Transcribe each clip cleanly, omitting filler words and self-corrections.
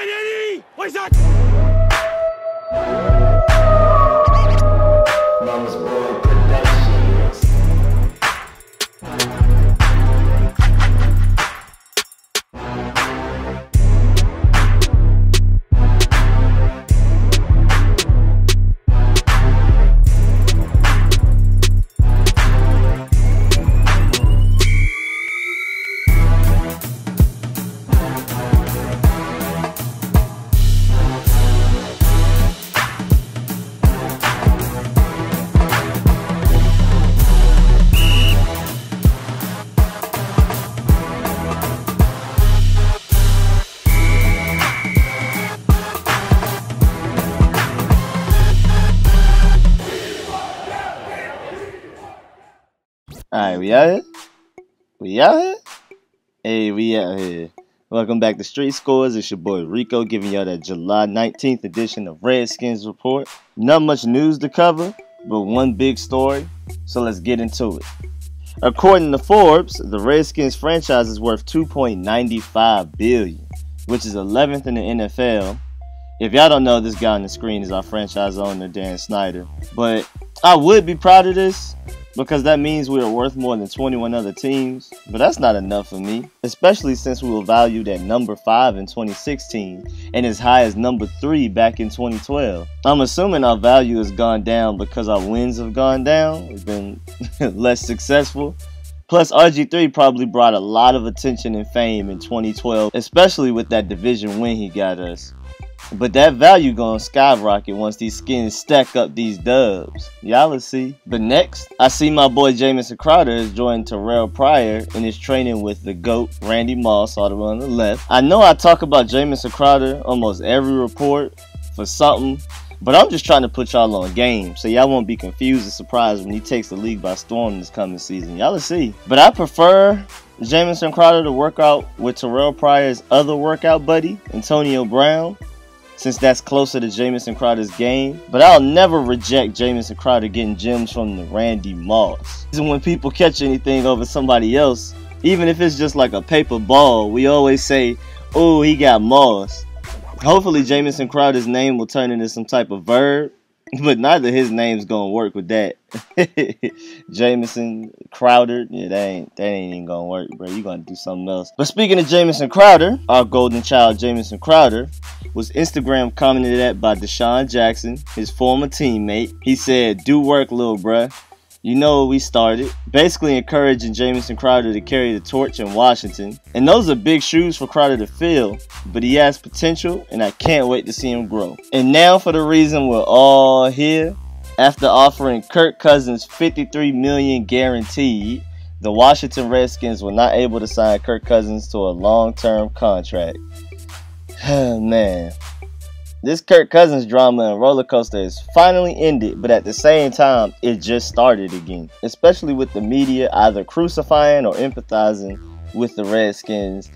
Eddie! What's that? Mama's Boy Productions. Alright, we out here? We out here? Hey, we out here. Welcome back to Street Scores. It's your boy Rico giving y'all that July 19th edition of Redskins Report. Not much news to cover, but one big story, so let's get into it. According to Forbes, the Redskins franchise is worth $2.95 billion, which is 11th in the NFL. If y'all don't know, this guy on the screen is our franchise owner, Dan Snyder. But I would be proud of this, because that means we are worth more than 21 other teams, but that's not enough for me, especially since we were valued at number 5 in 2016 and as high as number 3 back in 2012. I'm assuming our value has gone down because our wins have gone down. We've been less successful. Plus, RG3 probably brought a lot of attention and fame in 2012, especially with that division win he got us. But that value gonna skyrocket once these skins stack up these dubs. Y'all will see. But next, I see my boy Jamison Crowder has joined Terrell Pryor and is training with the GOAT, Randy Moss, all the way on the left. I know I talk about Jamison Crowder almost every report for something, but I'm just trying to put y'all on game so y'all won't be confused and surprised when he takes the league by storm this coming season. Y'all will see. But I prefer Jamison Crowder to work out with Terrell Pryor's other workout buddy, Antonio Brown, since that's closer to Jamison Crowder's game. But I'll never reject Jamison Crowder getting gems from the Randy Moss. And when people catch anything over somebody else, even if it's just like a paper ball, we always say, oh, he got Moss. Hopefully Jamison Crowder's name will turn into some type of verb, but neither his name's gonna work with that. Jamison Crowder, yeah, that ain't even gonna work, bro. You gonna do something else. But speaking of Jamison Crowder, our golden child Jamison Crowder was Instagram commented at by Deshaun Jackson, his former teammate. He said, "Do work, little bruh. You know what we started." Basically encouraging Jamison Crowder to carry the torch in Washington. And those are big shoes for Crowder to fill, but he has potential and I can't wait to see him grow. And now for the reason we're all here. After offering Kirk Cousins $53 million guaranteed, the Washington Redskins were not able to sign Kirk Cousins to a long-term contract. Man. This Kirk Cousins drama and roller coaster is finally ended, but at the same time, it just started again. Especially with the media either crucifying or empathizing with the Redskins.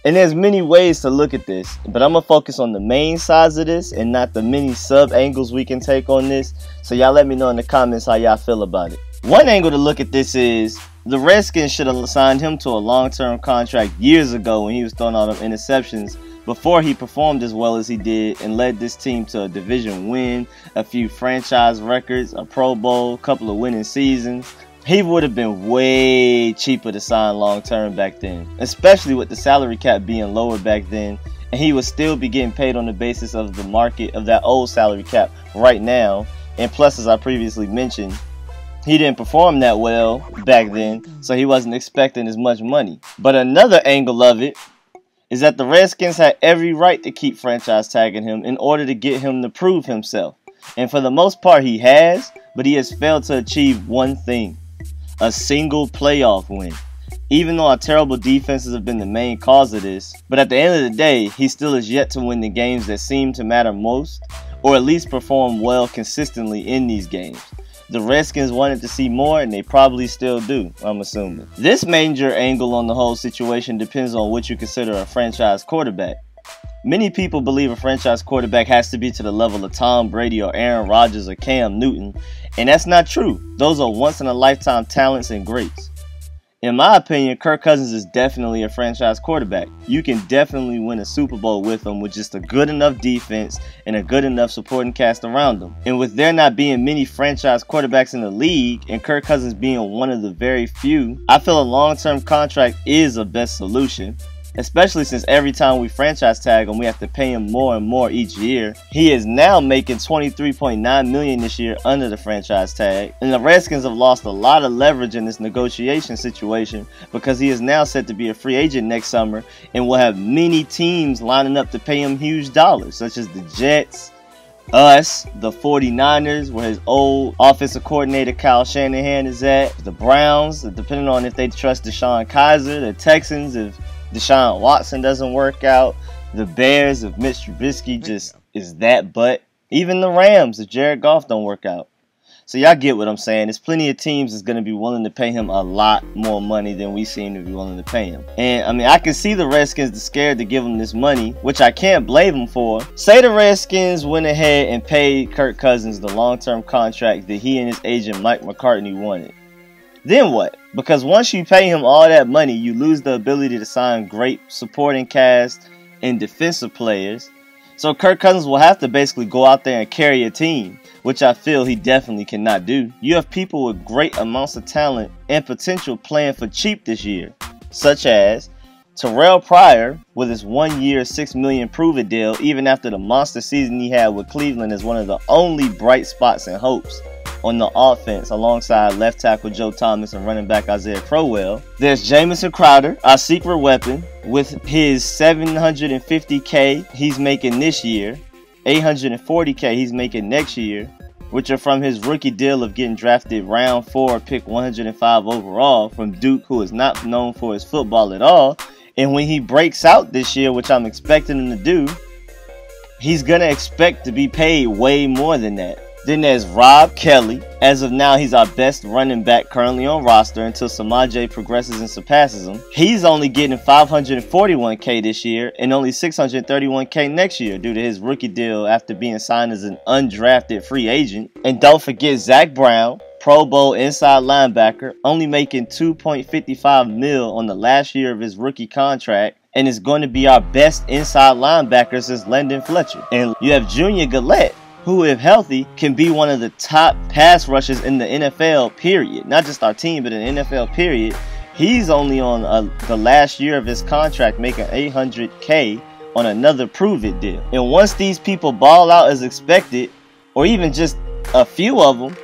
And there's many ways to look at this, but I'm going to focus on the main sides of this and not the many sub-angles we can take on this. So y'all let me know in the comments how y'all feel about it. One angle to look at this is, the Redskins should have signed him to a long-term contract years ago when he was throwing all them interceptions, before he performed as well as he did and led this team to a division win, a few franchise records, a Pro Bowl, a couple of winning seasons. He would have been way cheaper to sign long term back then, especially with the salary cap being lower back then, and he would still be getting paid on the basis of the market of that old salary cap right now. And plus, as I previously mentioned, he didn't perform that well back then, so he wasn't expecting as much money. But another angle of it is that the Redskins had every right to keep franchise tagging him in order to get him to prove himself. And for the most part he has, but he has failed to achieve one thing: a single playoff win. Even though our terrible defenses have been the main cause of this, but at the end of the day, he still is yet to win the games that seem to matter most, or at least perform well consistently in these games. The Redskins wanted to see more, and they probably still do, I'm assuming. This major angle on the whole situation depends on what you consider a franchise quarterback. Many people believe a franchise quarterback has to be to the level of Tom Brady or Aaron Rodgers or Cam Newton, and that's not true. Those are once-in-a-lifetime talents and greats. In my opinion, Kirk Cousins is definitely a franchise quarterback. You can definitely win a Super Bowl with him with just a good enough defense and a good enough supporting cast around him. And with there not being many franchise quarterbacks in the league and Kirk Cousins being one of the very few, I feel a long-term contract is a best solution. Especially since every time we franchise tag him, we have to pay him more and more each year. He is now making $23.9 million this year under the franchise tag. And the Redskins have lost a lot of leverage in this negotiation situation because he is now set to be a free agent next summer and will have many teams lining up to pay him huge dollars, such as the Jets, us, the 49ers, where his old offensive coordinator Kyle Shanahan is at, the Browns, depending on if they trust Deshaun Kaiser, the Texans, if Deshaun Watson doesn't work out, the Bears if Mitch Trubisky just is that butt, even the Rams if Jared Goff don't work out. So y'all get what I'm saying. There's plenty of teams that's going to be willing to pay him a lot more money than we seem to be willing to pay him. And I mean, I can see the Redskins are scared to give him this money, which I can't blame them for. Say the Redskins went ahead and paid Kirk Cousins the long-term contract that he and his agent Mike McCartney wanted. Then what? Because once you pay him all that money, you lose the ability to sign great supporting cast and defensive players. So Kirk Cousins will have to basically go out there and carry a team, which I feel he definitely cannot do. You have people with great amounts of talent and potential playing for cheap this year, such as Terrell Pryor with his 1 year, $6 million prove-it deal, even after the monster season he had with Cleveland, is one of the only bright spots and hopes on the offense alongside left tackle Joe Thomas and running back Isaiah Crowell. There's Jamison Crowder, our secret weapon, with his $750K he's making this year, $840K he's making next year, which are from his rookie deal of getting drafted round 4, pick 105 overall from Duke, who is not known for his football at all. And when he breaks out this year, which I'm expecting him to do, he's going to expect to be paid way more than that. Then there's Rob Kelly. As of now, he's our best running back currently on roster until Samaje progresses and surpasses him. He's only getting $541K this year and only $631K next year due to his rookie deal after being signed as an undrafted free agent. And don't forget Zach Brown, Pro Bowl inside linebacker, only making $2.55 million on the last year of his rookie contract, and is going to be our best inside linebacker since Landon Fletcher. And you have Junior Gillette, who, if healthy, can be one of the top pass rushers in the NFL, period. Not just our team, but in the NFL, period. He's only on the last year of his contract, making $800K on another prove-it deal. And once these people ball out as expected, or even just a few of them,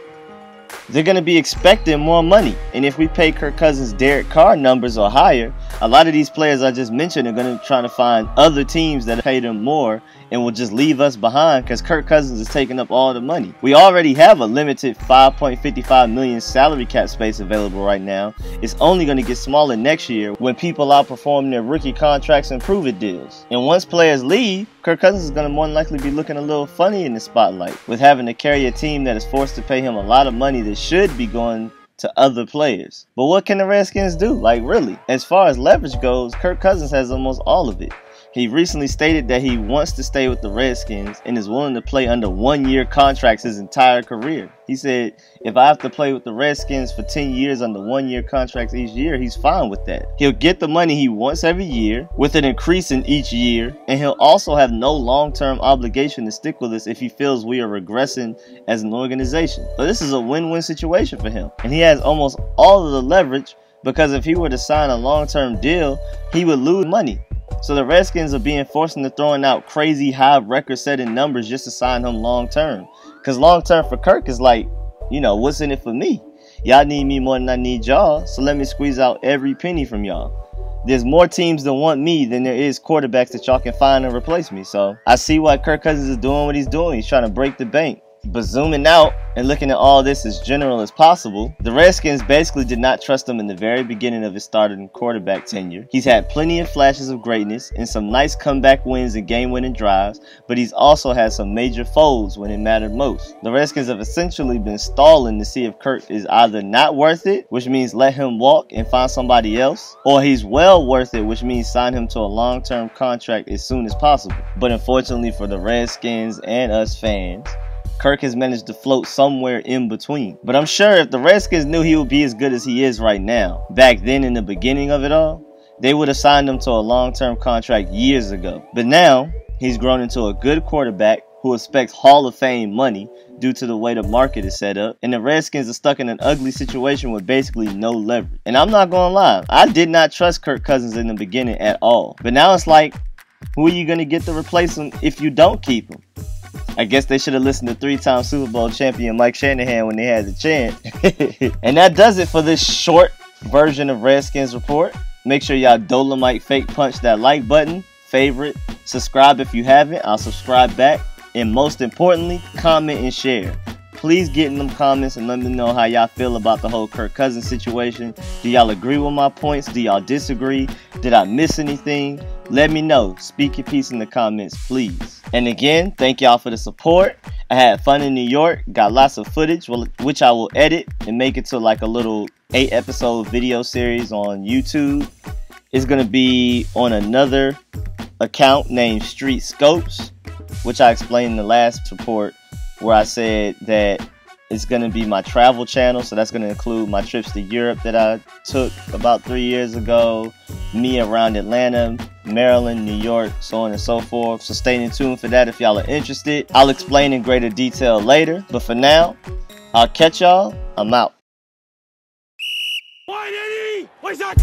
they're going to be expecting more money. And if we pay Kirk Cousins Derek Carr numbers or higher, a lot of these players I just mentioned are going to try to find other teams that pay them more and will just leave us behind because Kirk Cousins is taking up all the money. We already have a limited $5.55 million salary cap space available right now. It's only going to get smaller next year when people outperform their rookie contracts and prove-it deals. And once players leave, Kirk Cousins is going to more than likely be looking a little funny in the spotlight with having to carry a team that is forced to pay him a lot of money that should be going to other players. But what can the Redskins do? Like, really? As far as leverage goes, Kirk Cousins has almost all of it. He recently stated that he wants to stay with the Redskins and is willing to play under 1 year contracts his entire career. He said, if I have to play with the Redskins for 10 years under 1 year contracts each year, he's fine with that. He'll get the money he wants every year with an increase in each year, and he'll also have no long-term obligation to stick with us if he feels we are regressing as an organization. So this is a win-win situation for him, and he has almost all of the leverage because if he were to sign a long-term deal, he would lose money. So the Redskins are being forced into throwing out crazy high record-setting numbers just to sign him long-term. Because long-term for Kirk is like, you know, what's in it for me? Y'all need me more than I need y'all, so let me squeeze out every penny from y'all. There's more teams that want me than there is quarterbacks that y'all can find and replace me. So I see why Kirk Cousins is doing what he's doing. He's trying to break the bank. But zooming out and looking at all this as general as possible, the Redskins basically did not trust him in the very beginning of his starting quarterback tenure. He's had plenty of flashes of greatness and some nice comeback wins and game-winning drives, but he's also had some major folds when it mattered most. The Redskins have essentially been stalling to see if Kirk is either not worth it, which means let him walk and find somebody else, or he's well worth it, which means sign him to a long-term contract as soon as possible. But unfortunately for the Redskins and us fans, Kirk has managed to float somewhere in between. But I'm sure if the Redskins knew he would be as good as he is right now, back then in the beginning of it all, they would have signed him to a long-term contract years ago. But now, he's grown into a good quarterback who expects Hall of Fame money due to the way the market is set up, and the Redskins are stuck in an ugly situation with basically no leverage. And I'm not gonna lie, I did not trust Kirk Cousins in the beginning at all. But now it's like, who are you gonna get to replace him if you don't keep him? I guess they should have listened to 3-time Super Bowl champion Mike Shanahan when they had the chance. And that does it for this short version of Redskins Report. Make sure y'all Dolemite fake punch that like button, favorite, subscribe if you haven't. I'll subscribe back. And most importantly, comment and share. Please get in them comments and let me know how y'all feel about the whole Kirk Cousins situation. Do y'all agree with my points? Do y'all disagree? Did I miss anything? Let me know. Speak your piece in the comments, please. And again, thank y'all for the support. I had fun in New York. Got lots of footage, which I will edit and make it to like a little 8-episode video series on YouTube. It's going to be on another account named Street Scopes, which I explained in the last report, where I said that it's going to be my travel channel. So that's going to include my trips to Europe that I took about 3 years ago, me around Atlanta, Maryland, New York, so on and so forth. So stay tuned for that if y'all are interested. I'll explain in greater detail later. But for now, I'll catch y'all. I'm out. Why did he? What's that?